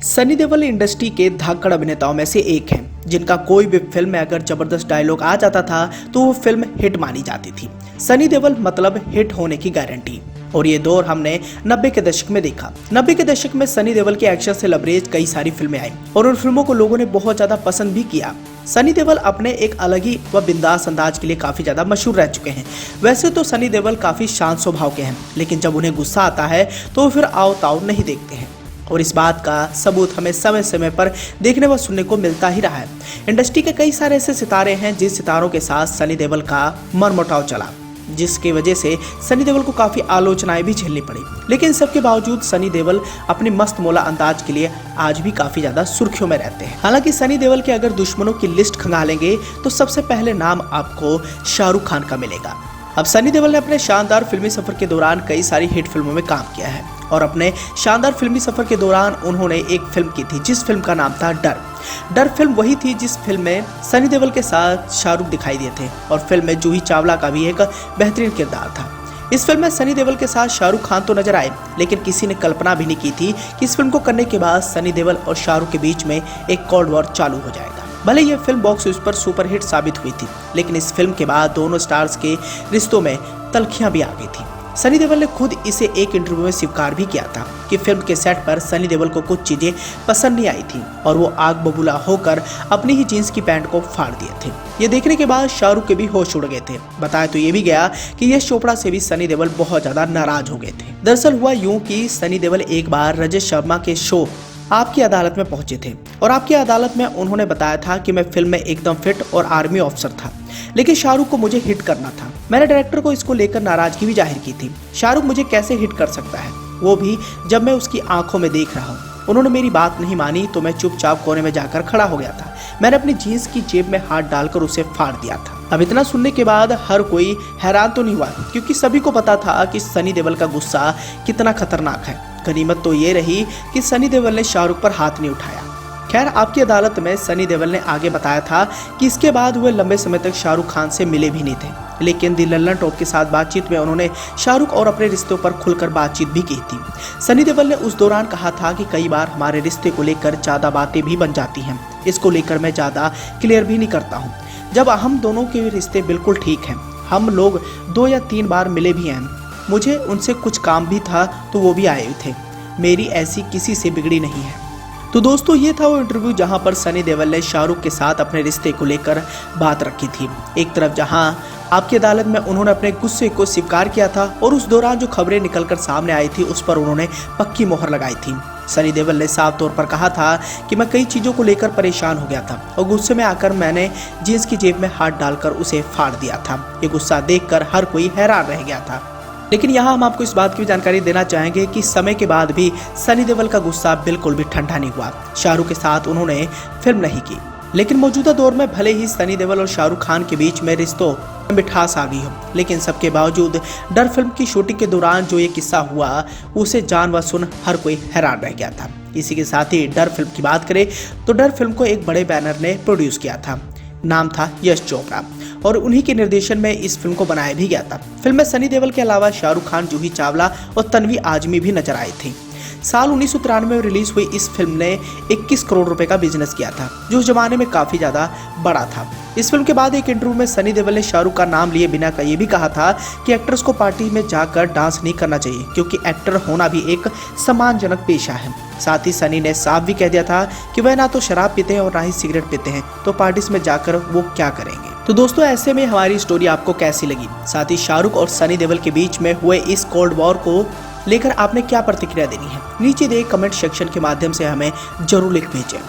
Sunny Deol industry के धाकड़ अभिनेताओं में से एक हैं, जिनका कोई भी फिल्म में अगर जबरदस्त डायलॉग आ जाता था तो वो फिल्म हिट मानी जाती थी। सनी देओल मतलब हिट होने की गारंटी। और ये दौर हमने 90 के दशक में देखा। 90 के दशक में सनी देओल के एक्शन से लबरेज कई सारी फिल्में आई और उन फिल्मों को लोगों ने बहुत ज्यादा पसंद भी किया। सनी देओल अपने एक अलग ही व बिंदास अंदाज के लिए काफी ज्यादा मशहूर रह चुके हैं। वैसे तो सनी देओल काफी शांत स्वभाव के हैं, लेकिन जब उन्हें गुस्सा आता है तो फिर आओ ताव नहीं देखते हैं और इस बात का सबूत हमें समय समय पर देखने व सुनने को मिलता ही रहा है। इंडस्ट्री के कई सारे ऐसे सितारे हैं जिन सितारों के साथ सनी देओल का मनमुटाव चला, जिसकी वजह से सनी देओल को काफी आलोचनाएं भी झेलनी पड़ी। लेकिन सबके बावजूद सनी देओल अपनी मस्त मौला अंदाज के लिए आज भी काफी ज्यादा सुर्खियों में रहते हैं। हालांकि सनी देओल के अगर दुश्मनों की लिस्ट खंगालेंगे तो सबसे पहले नाम आपको शाहरुख खान का मिलेगा। अब सनी देओल ने अपने शानदार फिल्मी सफर के दौरान कई सारी हिट फिल्मों में काम किया है और अपने शानदार फिल्मी सफर के दौरान उन्होंने एक फिल्म की थी जिस फिल्म का नाम था डर फिल्म वही थी जिस फिल्म में सनी देओल के साथ शाहरुख दिखाई दिए थे और फिल्म में जूही चावला का भी एक बेहतरीन किरदार था। इस फिल्म में सनी देओल के साथ शाहरुख खान तो नजर आए, लेकिन किसी ने कल्पना भी नहीं की थी कि इस फिल्म को करने के बाद सनी देओल और शाहरुख के बीच में एक कोल्ड वॉर चालू हो जाएगा। भले यह फिल्म बॉक्स ऑफिस पर सुपरहिट साबित हुई थी, लेकिन इस फिल्म के बाद दोनों स्टार्स के रिश्तों में तल्खियां भी आ गई थी। सनी देओल ने खुद इसे एक इंटरव्यू में स्वीकार भी किया था कि फिल्म के सेट पर सनी देओल को कुछ चीजें पसंद नहीं आई थी और वो आग बबूला होकर अपनी ही जीन्स की पैंट को फाड़ दिए थे। ये देखने के बाद शाहरुख के भी होश उड़ गए थे। बताया तो ये भी गया कि यश चोपड़ा से भी सनी देओल बहुत ज्यादा नाराज हो गए थे। दरअसल हुआ यूं कि सनी देओल एक बार रजत शर्मा के शो आपकी अदालत में पहुंचे थे और आपकी अदालत में उन्होंने बताया था कि मैं फिल्म में एकदम फिट और आर्मी ऑफिसर था, लेकिन शाहरुख को मुझे हिट करना था। मैंने डायरेक्टर को इसको लेकर नाराजगी भी जाहिर की थी। शाहरुख मुझे कैसे हिट कर सकता है, वो भी जब मैं उसकी आंखों में देख रहा हूँ। उन्होंने मेरी बात नहीं मानी तो मैं चुपचाप कोने में जाकर खड़ा हो गया था। मैंने अपनी जीन्स की जेब में हाथ डालकर उसे फाड़ दिया था। अब इतना सुनने के बाद हर कोई हैरान तो नहीं हुआ, क्योंकि सभी को पता था कि सनी देओल का गुस्सा कितना खतरनाक है। गनीमत तो ये रही कि सनी देओल ने शाहरुख पर हाथ नहीं उठाया। खैर, आपकी अदालत में सनी देओल ने आगे बताया था कि इसके बाद वे लंबे समय तक शाहरुख खान से मिले भी नहीं थे, लेकिन दी लल्लन टॉक के साथ बातचीत में उन्होंने शाहरुख और अपने रिश्तों पर खुलकर बातचीत भी की थी। सनी देओल ने उस दौरान कहा था कि कई बार हमारे रिश्ते को लेकर ज़्यादा बातें भी बन जाती हैं, इसको लेकर मैं ज़्यादा क्लियर भी नहीं करता हूँ। जब हम दोनों के रिश्ते बिल्कुल ठीक हैं, हम लोग 2 या 3 बार मिले भी हैं, मुझे उनसे कुछ काम भी था तो वो भी आए थे। मेरी ऐसी किसी से बिगड़ी नहीं है। तो दोस्तों, ये था वो इंटरव्यू जहां पर सनी देओल ने शाहरुख के साथ अपने रिश्ते को लेकर बात रखी थी। एक तरफ जहां आपकी अदालत में उन्होंने अपने गुस्से को स्वीकार किया था और उस दौरान जो खबरें निकलकर सामने आई थी उस पर उन्होंने पक्की मोहर लगाई थी। सनी देओल ने साफ तौर पर कहा था कि मैं कई चीज़ों को लेकर परेशान हो गया था और गुस्से में आकर मैंने जीन्स की जेब में हाथ डालकर उसे फाड़ दिया था। ये गुस्सा देखकर हर कोई हैरान रह गया था। लेकिन यहाँ हम आपको इस बात की जानकारी देना चाहेंगे कि समय के बाद भी सनी देओल का गुस्सा बिल्कुल भी ठंडा नहीं हुआ। शाहरुख के साथ उन्होंने फिल्म नहीं की, लेकिन मौजूदा दौर में भले ही सनी देओल और शाहरुख खान के बीच में रिश्तों में मिठास आ गई हो, लेकिन सबके बावजूद डर फिल्म की शूटिंग के दौरान जो ये किस्सा हुआ उसे जान व सुन हर कोई हैरान रह गया था। इसी के साथ ही डर फिल्म की बात करें तो डर फिल्म को एक बड़े बैनर ने प्रोड्यूस किया था, नाम था यश चोपड़ा, और उन्हीं के निर्देशन में इस फिल्म को बनाया भी गया था। फिल्म में सनी देओल के अलावा शाहरुख खान, जूही चावला और तन्वी आजमी भी नजर आई थी। साल 1993 में रिलीज हुई इस फिल्म ने 21 करोड़ रुपए का बिजनेस किया था, जो उस जमाने में काफी ज्यादा बड़ा था। इस फिल्म के बाद एक इंटरव्यू में सनी देओल ने शाहरुख का नाम लिए बिना का ये भी कहा था कि एक्टर्स को पार्टी में जाकर डांस नहीं करना चाहिए, क्योंकि एक्टर होना भी एक सम्मानजनक पेशा है। साथ ही सनी ने साफ भी कह दिया था कि वह ना तो शराब पीते हैं और ना ही सिगरेट पीते हैं, तो पार्टीज में जाकर वो क्या करेंगे। तो दोस्तों, ऐसे में हमारी स्टोरी आपको कैसी लगी? साथ ही शाहरुख और सनी देओल के बीच में हुए इस कोल्ड वॉर को लेकर आपने क्या प्रतिक्रिया देनी है? नीचे दिए कमेंट सेक्शन के माध्यम से हमें जरूर लिख भेजें।